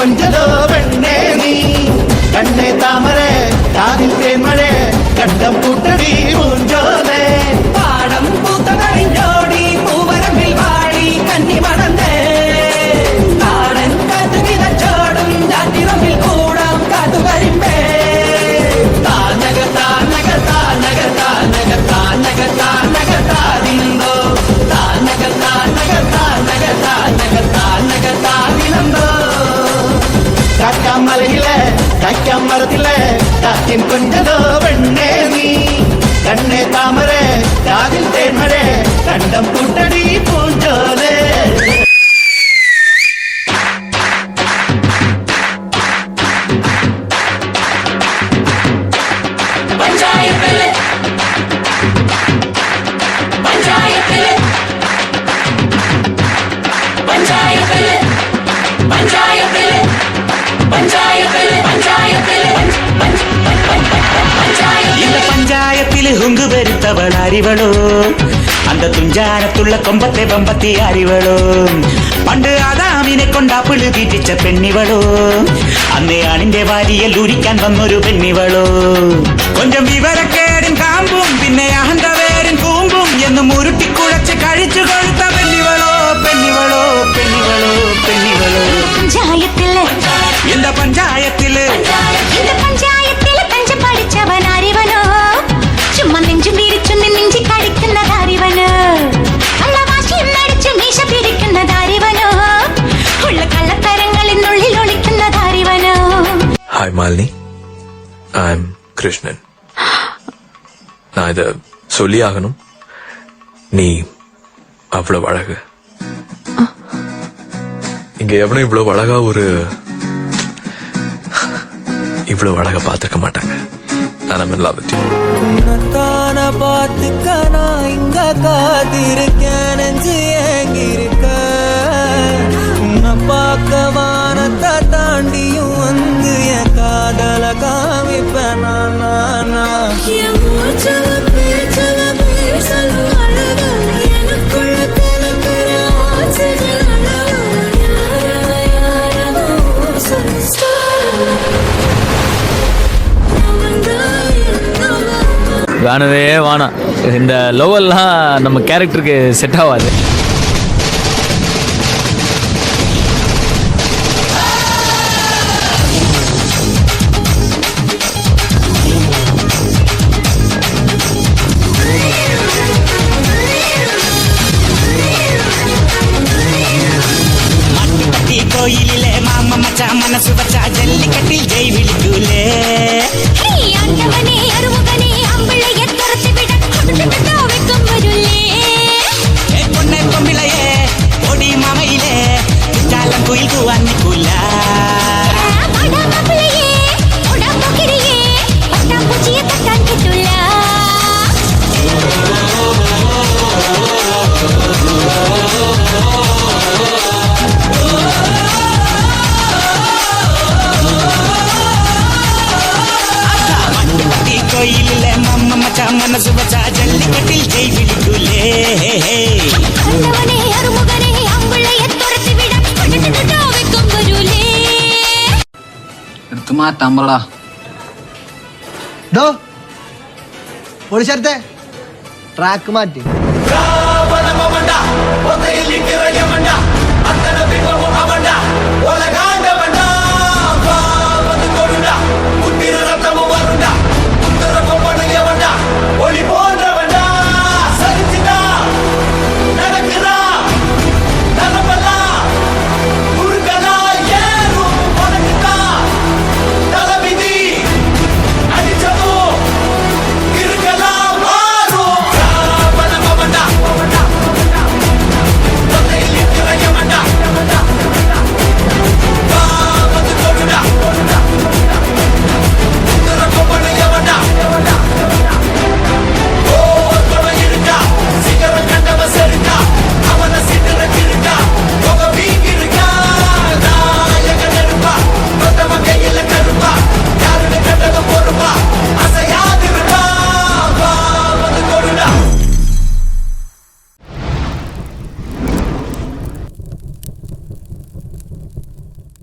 கொஞ்சதோ வெண்ணே நீ கண்ணே தாமரை காதில் தேன்மழை கண்டம் கூட்டடி ஊஞ்சோலே பாடம் பூத்த கரிஞ்சோடி பூவரம்பில் வாடி கண்ணி மடந்தே காடன் காத்து விதச்சோடும் ஜாத்திரமில் கூடம் காத்து வரிம்பே தானக தானக தானக தானக தானக தானக தாதினந்தோ தானக தானக தானக தானக தானக தாதினந்தோ காக்காமலையில காக்காம் மரத்தில காத்தின் கொஞ்சதோ வெண்ணே நீ கண்ணே தாமரை காதில் தேன்மழை கண்டம் கூட்டடி பூஞ்சோலே ಹುಂಗು ಬೆರುತ್ತವಳ ಅರಿವಳು அந்த துஞ்சானத்துள்ள கொம்பத்தை பம்பத்தி அறிவளோ பண்டு ആദാമിനെ കൊണ്ടാപ്പിള് തീറ്റിച്ച പെണ്ണിവളോ അന്നേ ആണിന്റെ വാരിയൽ ഉരിക്കാൻ വന്നൊരു പെണ്ണിവളോ കൊഞ്ചം വിവരക്കേടിൻ കാമ്പും പിന്നെ അഹന്തവേരിൻ കൂമ്പും എന്നും ഉരുട്ടിക്കുഴച്ച് കഴിച്ചു കൊഴുത്ത പെണ്ണിവളോ പെണ്ണിവളോ പെണ്ണിവളോ പെണ്ണിവളോ പഞ്ചായത്തില് இந்த பஞ்சாயத்திല് പഞ്ചം പഠിച്ചവൻ അറിവനോ ചുമ്മാ നെഞ്ചും വീരിച്ചു നെഞ്ചി കടിക്കുന്നതറിവനോ കള്ളവാശിയും നടിച്ചു മീശ പിടിക്കുന്നതറിവനോ ഉള്ള കള്ളത്തരങ്ങളിനുള്ളിൽ ഒളിക്കുന്നതറിവനോ. Hi Malini, I am Krishnan. நான் இத சொல்லி ஆகணும். நீ அவ்வளவு அழகு. இங்க எவனும் இவ்வளவு அழகா இவ்வளவு அழகா பார்த்துக்க மாட்டாங்க. நான் in love with you. உன்னத்தான பார்த்துக்க நான் இங்க காத்திருக்கேன், நெஞ்சு ஏங்கிருக்க. உன்னை பார்க்க வானத்தை தாண்டியும் வந்து என் காதல காமிப்பேன் நான். வேணவே வேணாம், இந்த லெவல்லாம் நம்ம கேரக்டருக்கு செட் ஆகாது. கோயிலிலே மாமா மச்சா மனசு வச்சா ஜல்லிக்கட்டில் ஜெய் விழிக்குலே பொண்ணே பொம்பிளையே ஓடி மாமையிலே குச்சாலம் குயில் கூவான்னி கூலா கோயிலிலே மாமா மச்சா மனசு வச்சா ஜல்லிக்கட்டில் ஜெய் விழிக்குலே എടുത്തു മാറ്റാൻ പറടാ. പോളിച്ചേർത്തെ ട്രാക്ക് മാറ്റി.